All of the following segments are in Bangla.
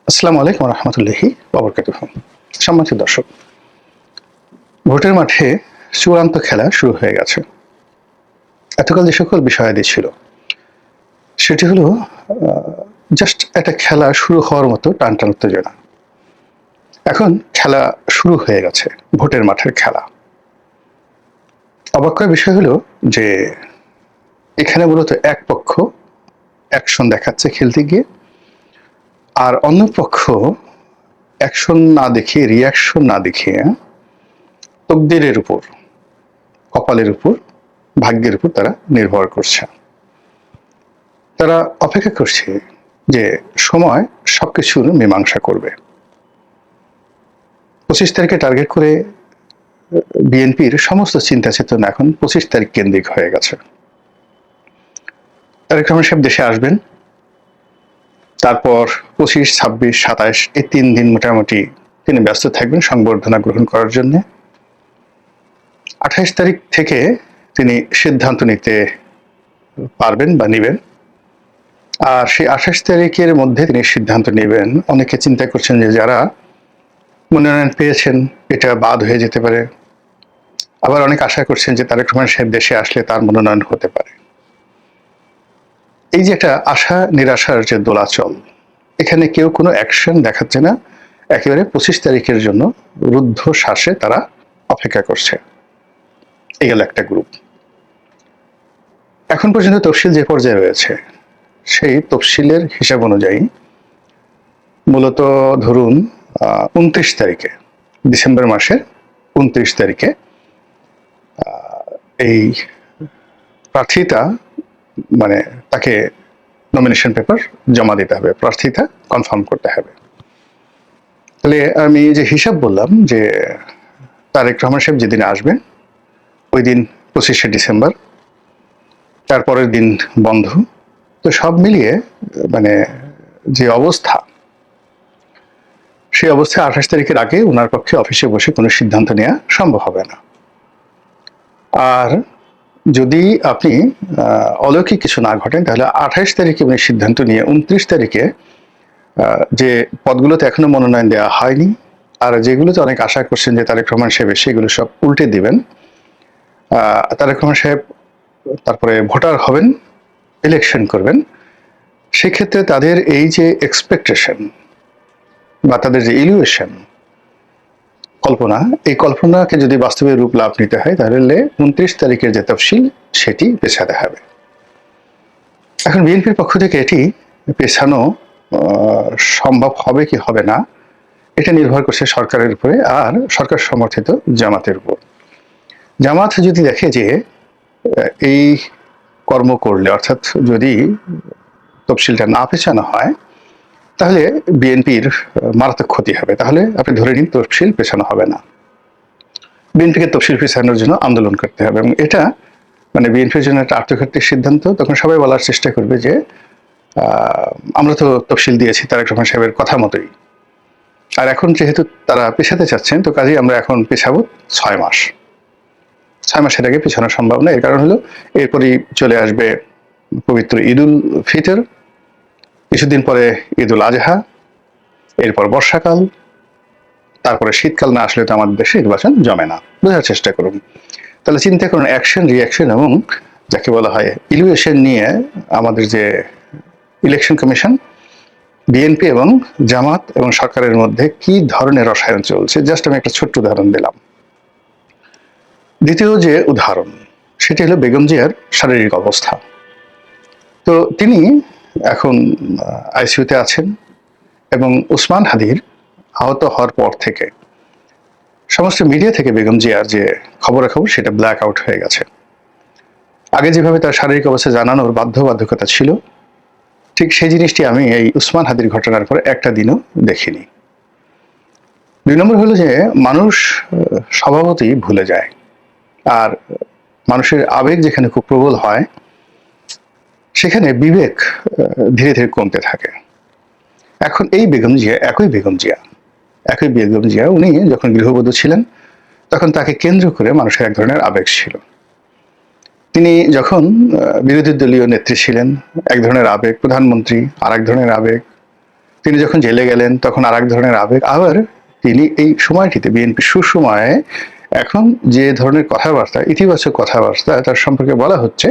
আসসালামু আলাইকুম রহমতুল্লাহি ওয়া বারাকাতুহু। সম্মানিত দর্শক, ভোটের মাঠে চূড়ান্ত খেলা শুরু হয়ে গেছে। এতকাল যে সকল বিষয়াদি ছিল সেটি হলো জাস্ট একটা খেলা শুরু হওয়ার মতো টানটান উত্তেজনা। এখন খেলা শুরু হয়ে গেছে, ভোটের মাঠের খেলা। অবাক করার বিষয় হলো যে এখানে মূলত এক পক্ষ অ্যাকশন দেখাচ্ছে খেলতে গিয়ে, আর অন্য পক্ষ অ্যাকশন না দেখিয়ে, রিয়াকশন না দেখিয়ে তকদিরের উপর, কপালের উপর, ভাগ্যের উপর তারা নির্ভর করছে। তারা অপেক্ষা করছে যে সময় সবকিছুর মীমাংসা করবে। 25 তারিখে টার্গেট করে বিএনপির সমস্ত চিন্তা চেতনা এখন 25 তারিখ কেন্দ্রিক হয়ে গেছে। তারেক রহমান সাহেব দেশে আসবেন, তারপর 25, 26, 27 এই 3 দিন মোটামুটি তিনি ব্যস্ত থাকবেন সংবর্ধনা গ্রহণ করার জন্য। 28 তারিখ থেকে তিনি সিদ্ধান্ত নিতে পারবেন বা নিবেন। আর সেই 28 তারিখের মধ্যে তিনি সিদ্ধান্ত নেবেন। অনেকে চিন্তা করছেন যে যারা মনোনয়ন পেয়েছেন এটা বাদ হয়ে যেতে পারে, আবার অনেক আশা করছেন যে তারেক রহমান সাহেব দেশে আসলে তার মনোনয়ন হতে পারে। এই যে একটা আশা নিরাশার যে দোলাচল, এখানে কেউ কোনো অ্যাকশন দেখাচ্ছে না, একেবারে 25 তারিখের জন্য রুদ্ধ শ্বাসে তারা অপেক্ষা করছে। এই গেল একটা গ্রুপ। এখন পর্যন্ত তফসিল যে পর্যায়ে রয়েছে সেই তফসিলের হিসাব অনুযায়ী মূলত ধরুন 29 তারিখে, ডিসেম্বর মাসের 29 তারিখে এই প্রার্থীতা মানে তাকে নমিনেশন পেপার জমা দিতে হবে, প্রার্থীতা কনফার্ম করতে হবে। তাহলে আমি যে হিসাব বললাম যে তারেক রহমান সাহেব যেদিন আসবেন ওই দিন 25শে ডিসেম্বর, তারপরের দিন বন্ধ, তো সব মিলিয়ে মানে যে অবস্থা, সেই অবস্থায় 28 তারিখের আগে ওনার পক্ষে অফিসে বসে কোনো সিদ্ধান্ত নেওয়া সম্ভব হবে না। আর যদি আপনি অলৌকিক কিছু না ঘটেন তাহলে 28 তারিখে উনি সিদ্ধান্ত নিয়ে 29 তারিখে যে পদগুলোতে এখনো মনোনয়ন দেওয়া হয়নি আর যেগুলোতে অনেক আশা করছেন যে তারেক রহমান সাহেব সেগুলো সব উল্টে দিবেন। তারেক রহমান সাহেব তারপরে ভোটার হবেন, ইলেকশন করবেন। সেক্ষেত্রে তাদের এই যে এক্সপেকটেশন বা তাদের যে ইলিউশন, কল্পনা, এই কল্পনাকে যদি বাস্তবে রূপ লাভ নিতে হয় তাহলে 29 তারিখের যে তফসিল সেটি পেছাতে হবে। এখন বিএনপির পক্ষ থেকে এটি পেছানো সম্ভব হবে কি হবে না এটা নির্ভর করছে সরকারের উপরে আর সরকার সমর্থিত জামাতের উপর। জামাত যদি দেখে যে এই কর্ম করলে, অর্থাৎ যদি তফসিলটা না পেছানো হয় তাহলে বিএনপির মারাত্মক ক্ষতি হবে, তাহলে আপনি ধরে নিন তফসিল পেছানো হবে না। বিএনপিকে তফসিল পেছানোর জন্য আন্দোলন করতে হবে এবং এটা মানে বিএনপির জন্য একটা আত্মঘাতী সিদ্ধান্ত। তখন সবাই বলার চেষ্টা করবে যে আমরা তো তফসিল দিয়েছি তারেক রহমান সাহেবের কথা মতোই, আর এখন যেহেতু তারা পেছাতে চাচ্ছেন তো কাজেই আমরা এখন পেছাবো 6 মাস। 6 মাসের আগে পেছানো সম্ভব না। এর কারণ হলো এরপরই চলে আসবে পবিত্র ঈদ উল ফিতর, কিছুদিন পরে ঈদ উল আজহা, এরপর বর্ষাকাল, তারপরে শীতকাল না আসলে তো আমাদের দেশে নির্বাচন জমে না। বোঝার চেষ্টা করুন। তাহলে চিন্তা করুন অ্যাকশন, রিয়াকশন এবং যাকে বলা হয় ইলিউশন নিয়ে আমাদের যে ইলেকশন কমিশন, বিএনপি এবং জামাত এবং সরকারের মধ্যে কি ধরনের রসায়ন চলছে। জাস্ট আমি একটা ছোট্ট উদাহরণ দিলাম। দ্বিতীয় যে উদাহরণ সেটি হলো বেগম জিয়ার শারীরিক অবস্থা। তো তিনি এখন আইসিইউতে আছেন এবং ওসমান হাদির আহত হওয়ার পর থেকে সমস্ত মিডিয়া থেকে বেগম জিয়ার যে খবরাখবর সেটা ব্ল্যাক আউট হয়ে গেছে। আগে যেভাবে তার শারীরিক অবস্থা জানানোর বাধ্যবাধকতা ছিল, ঠিক সেই জিনিসটি আমি এই ওসমান হাদির ঘটনার পরে একটা দিনও দেখিনি। 2 নম্বর হলো যে মানুষ স্বভাবতই ভুলে যায়, আর মানুষের আবেগ যেখানে খুব প্রবল হয় সেখানে বিবেক ধীরে ধীরে কমতে থাকে। এখন এই বেগম জিয়া, একই বেগম জিয়া উনি যখন গৃহবধূ ছিলেন তখন তাকে কেন্দ্র করে মানুষের এক ধরনের আবেগ ছিল। তিনি যখন বিরোধী দলীয় নেত্রী ছিলেন এক ধরনের আবেগ, প্রধানমন্ত্রী আর এক ধরনের আবেগ, তিনি যখন জেলে গেলেন তখন আর এক ধরনের আবেগ, আবার তিনি এই সময়টিতে বিএনপি সুসময়ে এখন যে ধরনের কথাবার্তা, ইতিবাচক কথাবার্তা তার সম্পর্কে বলা হচ্ছে,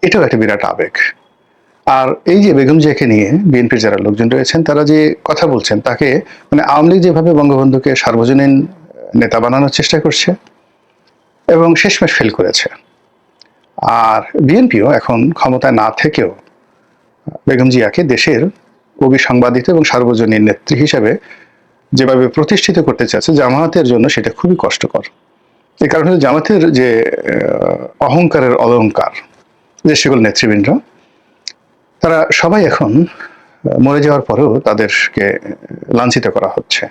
এটাও একটা বিরাট আবেগ। আর এই যে বেগম জিয়াকে নিয়ে বিএনপির যারা লোকজন রয়েছেন তারা যে কথা বলছেন, তাকে মানে আওয়ামী লীগ যেভাবে বঙ্গবন্ধুকে সার্বজনীন নেতা বানানোর চেষ্টা করছে এবং শেষমেশ ফেল করেছে, আর বিএনপিও এখন ক্ষমতায় না থেকেও বেগম জিয়াকে দেশের অবিসংবাদিত এবং সার্বজনীন নেত্রী হিসেবে যেভাবে প্রতিষ্ঠিত করতে চাচ্ছে, জামায়াতের জন্য সেটা খুবই কষ্টকর। এই কারণে জামায়াতের যে অহংকারের অলংকার, যে সকল নেতৃবৃন্দ, তারা সবাই এখন মরে যাওয়ার পরেও তাদেরকে লাঞ্ছিত করা হচ্ছে।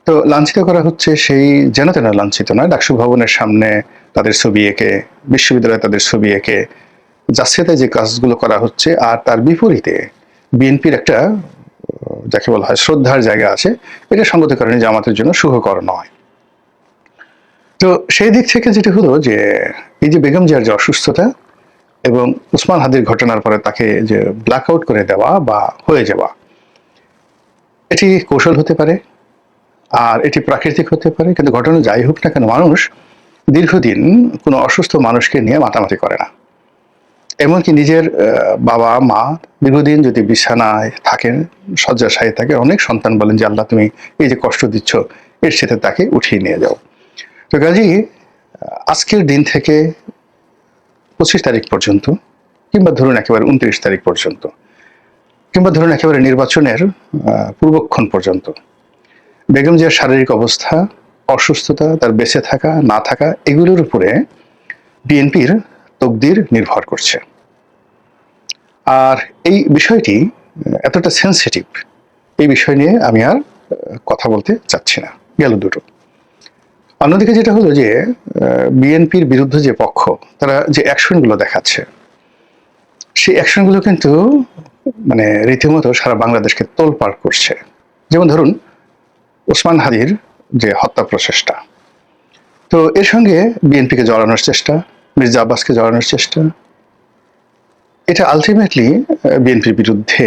তো লাঞ্ছিত করা হচ্ছে সেই যেন তেন লাঞ্ছিত নয়, ডাকসু ভবনের সামনে তাদের ছবি এঁকে, বিশ্ববিদ্যালয়ে তাদের ছবি এঁকে জাসিয়াতে যে কাজগুলো করা হচ্ছে, আর তার বিপরীতে বিএনপির একটা যাকে বলা হয় শ্রদ্ধার জায়গা আছে, এটা সঙ্গত কারণে জামাতের জন্য সুখকর নয়। তো সেই দিক থেকে যেটা হলো যে এই যে বেগম জিয়ার যে অসুস্থতা এবং উসমান হাদির ঘটনার পরে তাকে যে ব্ল্যাক আউট করে দেওয়া বা হয়ে যাওয়া, এটি কৌশল হতে পারে আর এটি প্রাকৃতিক হতে পারে, কিন্তু ঘটনা যাই হোক না কেন, মানুষ দীর্ঘদিন কোনো অসুস্থ মানুষকে নিয়ে মাতামাতি করে না। এমনকি নিজের বাবা মা দীর্ঘদিন যদি বিছানায় থাকেন, শয্যাশায়ী থাকে, অনেক সন্তান বলেন যে আল্লাহ তুমি এই যে কষ্ট দিচ্ছ, এর সাথে তাকে উঠিয়ে নিয়ে যাও। তো কাজেই আজকের দিন থেকে 25 তারিখ পর্যন্ত, কিংবা ধরুন একেবারে 29 তারিখ পর্যন্ত, কিংবা ধরুন একেবারে নির্বাচনের পূর্বক্ষণ পর্যন্ত বেগম জিয়ার শারীরিক অবস্থা, অসুস্থতা, তার বেঁচে থাকা না থাকা, এগুলোর উপরে বিএনপির তকদির নির্ভর করছে। আর এই বিষয়টি এতটা সেন্সিটিভ, এই বিষয় নিয়ে আমি আর কথা বলতে চাচ্ছি না। গেল দুটো। অন্যদিকে যেটা হলো যে বিএনপির বিরুদ্ধে যে পক্ষ, তারা যে অ্যাকশনগুলো দেখাচ্ছে, সেই অ্যাকশনগুলো কিন্তু মানে রীতিমতো সারা বাংলাদেশকে তোলপাড় করছে। যেমন ধরুন ওসমান হাদির যে হত্যা প্রচেষ্টা, তো এর সঙ্গে বিএনপিকে জড়ানোর চেষ্টা, মির্জা আব্বাসকে জড়ানোর চেষ্টা, এটা আলটিমেটলি বিএনপির বিরুদ্ধে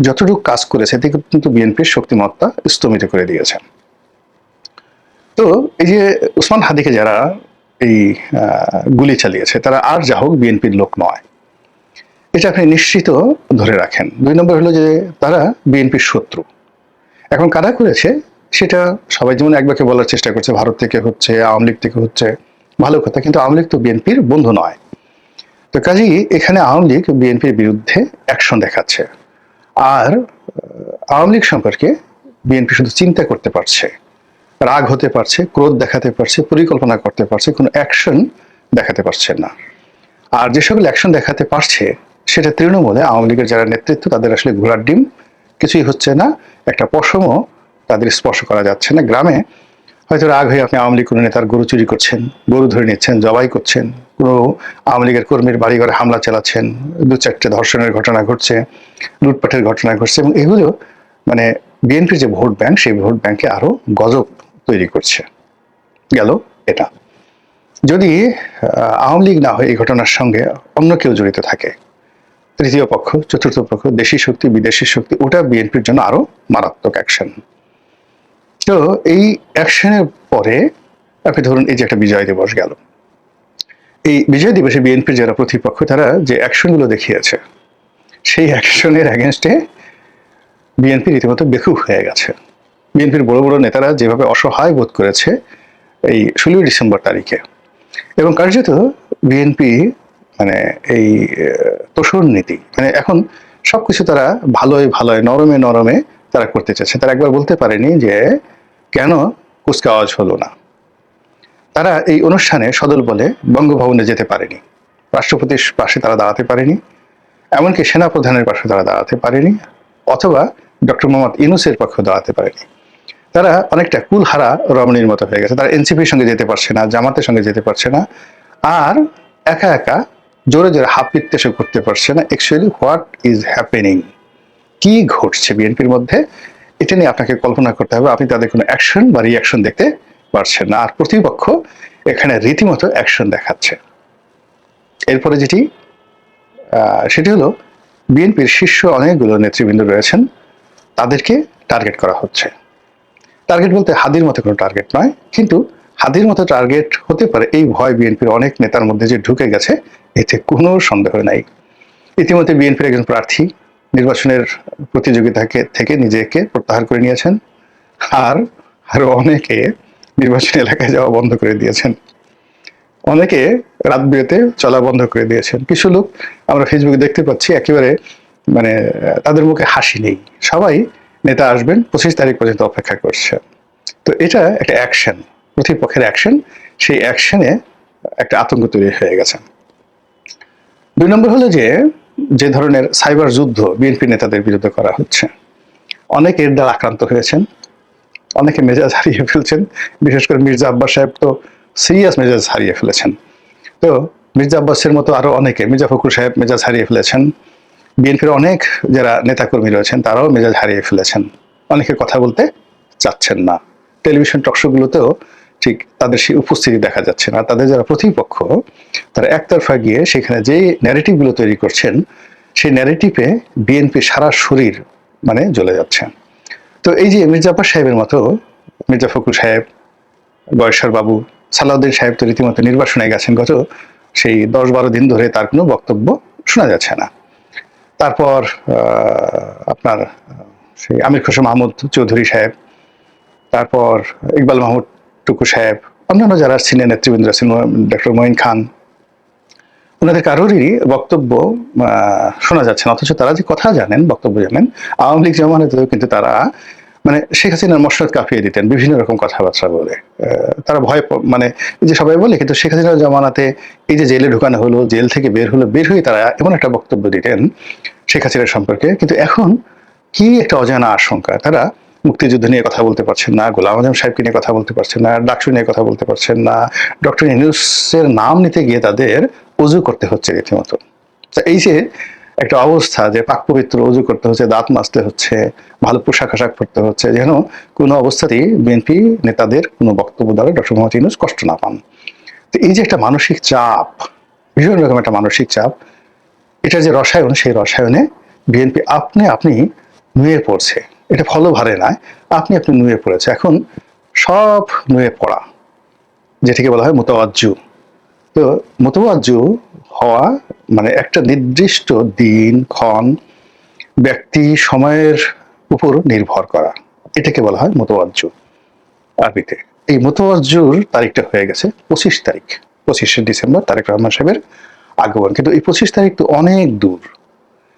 যতটুকু কাজ করেছে এতে কিন্তু বিএনপির শক্তিমত্তা স্তমিত করে দিয়েছে। তো এই যে ওসমান হাদিকে যারা এই গুলি চালিয়েছে, তারা আর যা হোক বিএনপির লোক নয়, এটা আপনি নিশ্চিত ধরে রাখেন। 2 নম্বর হলো যে তারা বিএনপির শত্রু। এখন কারা করেছে সেটা সবাই যেমন একবারকে বলার চেষ্টা করছে, ভারত থেকে হচ্ছে, আওয়ামী লীগ থেকে হচ্ছে, ভালো কথা, কিন্তু আওয়ামী লীগ তো বিএনপির বন্ধু নয়। তো কাজেই এখানে আওয়ামী লীগ বিএনপির বিরুদ্ধে অ্যাকশন দেখাচ্ছে, আর আওয়ামী লীগ সম্পর্কে বিএনপি শুধু চিন্তা করতে পারছে, রাগ হতে পারছে, ক্রোধ দেখাতে পারছে, পরিকল্পনা করতে পারছে, কোনো অ্যাকশন দেখাতে পারছে না। আর যে সকল অ্যাকশন দেখাতে পারছে সেটা তৃণমূলে আওয়ামী লীগের যারা নেতৃত্ব, তাদের আসলে ঘোড়ার ডিম, কিছুই হচ্ছে না, একটা পশমও তাদের স্পর্শ করা যাচ্ছে না। গ্রামে হয়তো রাগ হয়ে আপনি আওয়ামী লীগ কোনো নেতার গরু চুরি করছেন, গরু ধরে নিচ্ছেন, জবাই করছেন, কোনো আওয়ামী লীগের কর্মীর বাড়ি ঘরে হামলা চালাচ্ছেন, 2-4টে ধর্ষণের ঘটনা ঘটছে, লুটপাটের ঘটনা ঘটছে, এবং এগুলো মানে বিএনপির যে ভোট ব্যাংক, সেই ভোট ব্যাংকে আরো গজব তৈরি করছে। গেল এটা। যদি আওয়ামী লীগ না হয় এই ঘটনার সঙ্গে অন্য কেউ জড়িত থাকে, তৃতীয় পক্ষ, চতুর্থ পক্ষ, দেশি শক্তি, বিদেশি শক্তি, ওটা বিএনপির জন্য আরো মারাত্মক অ্যাকশন। তো এই অ্যাকশনের পরে আপনি ধরুন এই যে একটা বিজয় দিবস গেল, এই বিজয় দিবসে বিএনপির যারা প্রতিপক্ষ, তারা যে অ্যাকশনগুলো দেখিয়েছে, সেই অ্যাকশনের অ্যাগেনস্টে বিএনপি রীতিমতো বেকুব হয়ে গেছে। বিএনপির বড় বড় নেতারা যেভাবে অসহায় বোধ করেছে এই 16 ডিসেম্বর তারিখে, এবং কার্যত বিএনপি মানে এই তোষণ নীতি, মানে এখন সবকিছু তারা ভালোই ভালোই, নরমে নরমে তারা করতে চাচ্ছে। তারা একবার বলতে পারেনি যে কেন কুচকাওয়াজ হলো না। তারা এই অনুষ্ঠানে সদল বলে বঙ্গভবনে যেতে পারেনি, রাষ্ট্রপতির পাশে তারা দাঁড়াতে পারেনি, এমনকি সেনাপ্রধানের পাশে তারা দাঁড়াতে পারেনি, অথবা ডক্টর মোহাম্মদ ইউনূসের পক্ষে দাঁড়াতে পারেনি। তারা অনেকটা কুলহারা রমণীর মতো হয়ে গেছে। তারা এনসিপির সঙ্গে যেতে পারছে না, জামাতের সঙ্গে যেতে পারছে না, আর একা একা জোরে জোরে হাত পিত্তেশো করতে পারছে না। অ্যাকচুয়ালি হোয়াট ইজ হ্যাপেনিং, কি ঘটছে বিএনপির মধ্যে, এটা নিয়ে আপনাকে কল্পনা করতে হবে। আপনি তাদের কোনো অ্যাকশন বা রিয়াকশন দেখতে পারছেন না, আর প্রতিপক্ষ এখানে রীতিমতো অ্যাকশন দেখাচ্ছে। এরপরে সেটি হলো বিএনপির শীর্ষ অনেকগুলো নেতৃবৃন্দ রয়েছেন, তাদেরকে টার্গেট করা হচ্ছে। টার্গেট বলতে হাদির মতো কোনো টার্গেট নয়, কিন্তু হাদির মতো টার্গেট হতে পারে এই ভয় বিএনপির অনেক নেতার মধ্যে যে ঢুকে গেছে, এতে কোনো সন্দেহ নাই। ইতিমধ্যে বিএনপির একজন প্রার্থী নির্বাচনের প্রতিযোগিতা থেকে নিজেকে প্রত্যাহার করে নিয়েছেন, আর আরো অনেকে নির্বাচনী এলাকায় যাওয়া বন্ধ করে দিয়েছেন, অনেকে রাত বিরেতে চলা বন্ধ করে দিয়েছেন। কিছু লোক আমরা ফেসবুকে দেখতে পাচ্ছি একেবারে মানে তাদের মুখে হাসি নেই, সবাই নেতা আসবেন 25 তারিখ পর্যন্ত অপেক্ষা করছে। তো এটা একটা অ্যাকশন, প্রতিপক্ষের অ্যাকশন, সেই অ্যাকশনে একটা আতঙ্ক তৈরি হয়ে গেছে। 2 নম্বর হলো যে ধরনের সাইবার যুদ্ধ বিএনপি নেতাদের বিরুদ্ধে করা হচ্ছে, অনেকে এর দ্বারা আক্রান্ত হয়েছেন, অনেকে মেজাজ হারিয়ে ফেলছেন। বিশেষ করে মির্জা আব্বাস সাহেব তো সিরিয়াস মেজাজ হারিয়ে ফেলেছেন। তো মির্জা আব্বাসের মতো আরো অনেকে, মির্জা ফখরুল সাহেব মেজাজ হারিয়ে ফেলেছেন, বিএনপির অনেক যারা নেতাকর্মী রয়েছেন তারাও মেজাজ হারিয়ে ফেলেছেন, অনেকে কথা বলতে চাচ্ছেন না। টেলিভিশন টকশোগুলোতেও ঠিক তাদের সেই উপস্থিতি দেখা যাচ্ছে না। তাদের যারা প্রতিপক্ষ তারা একতরফা গিয়ে সেখানে যে ন্যারেটিভগুলো তৈরি করছেন, সেই ন্যারেটিভে বিএনপি সারা শরীর মানে জ্বলে যাচ্ছে। তো এই যে মির্জা আব্বাস সাহেবের মতো, মির্জা ফখরুল সাহেব, গয়েশ্বর বাবু, সালাউদ্দিন সাহেব তো রীতিমতো নির্বাসনে গেছেন, গত সেই 10-12 দিন ধরে তার কোনো বক্তব্য শোনা যাচ্ছে না। তারপর আপনার সেই আমির খসরু মাহমুদ চৌধুরী সাহেব, তারপর ইকবাল মাহমুদ টুকু সাহেব, অন্যান্য যারা সিনিয়র নেতৃবৃন্দ আছেন, ডক্টর মঈন খান, ওনাদের কারোরই বক্তব্য শোনা যাচ্ছে না। অথচ তারা যে কথা জানেন, বক্তব্য জানেন, আওয়ামী লীগ জামানাতেও কিন্তু তারা মানে শেখ হাসিনার মসনদ কাঁপিয়ে দিতেন বিভিন্ন রকম কথাবার্তা বলে। তারা ভয় মানে যে সবাই বলে, কিন্তু শেখ হাসিনার জামানাতে এই যে জেলে ঢুকানো হলো, জেল থেকে বের হলো, বের হয়ে তারা এমন একটা বক্তব্য দিতেন শেখ হাসিনার সম্পর্কে। কিন্তু এখন কি একটা অজানা আশঙ্কা, তারা মুক্তিযুদ্ধ নিয়ে কথা বলতে পারছেন না, গোলাম আজম সাহেবকে নিয়ে কথা বলতে পারছেন না, ডাকসু নিয়ে কথা বলতে পারছেন না, ডক্টর ইউনূসের নাম নিতে গিয়ে তাদের অজু করতে হচ্ছে রীতিমতো। এই যে একটা অবস্থা, যে পাক পবিত্র অজু করতে হচ্ছে, দাঁত মাজতে হচ্ছে, ভালো পোশাক আশাক পরতে হচ্ছে, যেন কোনো অবস্থাতেই বিএনপি নেতাদের কোনো বক্তব্য দ্বারা ডক্টর মোহাম্মদ ইউনূস কষ্ট না পান। তো এই যে একটা মানসিক চাপ, ভীষণ রকম একটা মানসিক চাপ, এটা যে রসায়ন, সেই রসায়নে বিএনপি আপনি নুয়ে পড়ছে। এটা ফলভারে নয়, আপনি নুয়ে পড়েছে। এখন সব নুয়ে পড়া, যেটাকে বলা হয় মুতাওয়াজ্জু। তো মুতাওয়াজ্জু হওয়া মানে একটা নির্দিষ্ট দিন, ক্ষণ, ব্যক্তি, সময়ের উপর নির্ভর করা, এটাকে বলা হয় মুতাওয়াজ্জু আরবিতে। এই মুতাওয়াজ্জুর তারিখটা হয়ে গেছে 25 তারিখ, 25শে ডিসেম্বর তারেক রহমান সাহেবের আগমন। কিন্তু এই 25 তারিখ তো অনেক দূর।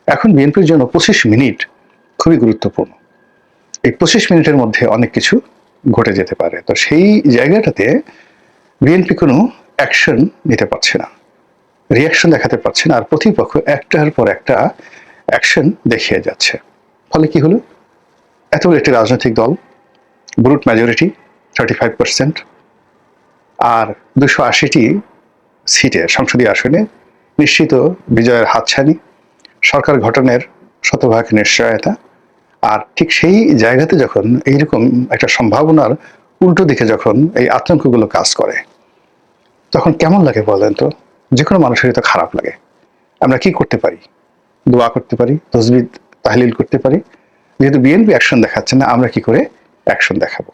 এখন বিএনপির জন্য 25 মিনিট খুবই গুরুত্বপূর্ণ। এই 25 মিনিটের মধ্যে অনেক কিছু ঘটে যেতে পারে। তো সেই জায়গাটাতে বিএনপি কোনো অ্যাকশন নিতে পারছে না, রিয়াকশন দেখাতে পারছে না, আর প্রতিপক্ষ একটার পর একটা অ্যাকশন দেখিয়ে যাচ্ছে। ফলে কি হলো, এত বড় একটি রাজনৈতিক দল, ব্রুট মেজরিটি 35%, আর 280টি সিটে সংসদীয় আসনে নিশ্চিত বিজয়ের হাতছানি, সরকার গঠনের শতভাগ নিশ্চয়তা। আর ঠিক সেই জায়গাতে যখন এইরকম একটা সম্ভাবনার উল্টো দিকে যখন এই আতঙ্কগুলো কাজ করে, তখন কেমন লাগে বলেন তো? যে কোনো মানুষেরই তো খারাপ লাগে। আমরা কি করতে পারি? দোয়া করতে পারি, তসবিহ তাহলিল করতে পারি। যেহেতু বিএনপি অ্যাকশন দেখাচ্ছে না, আমরা কি করে অ্যাকশন দেখাবো?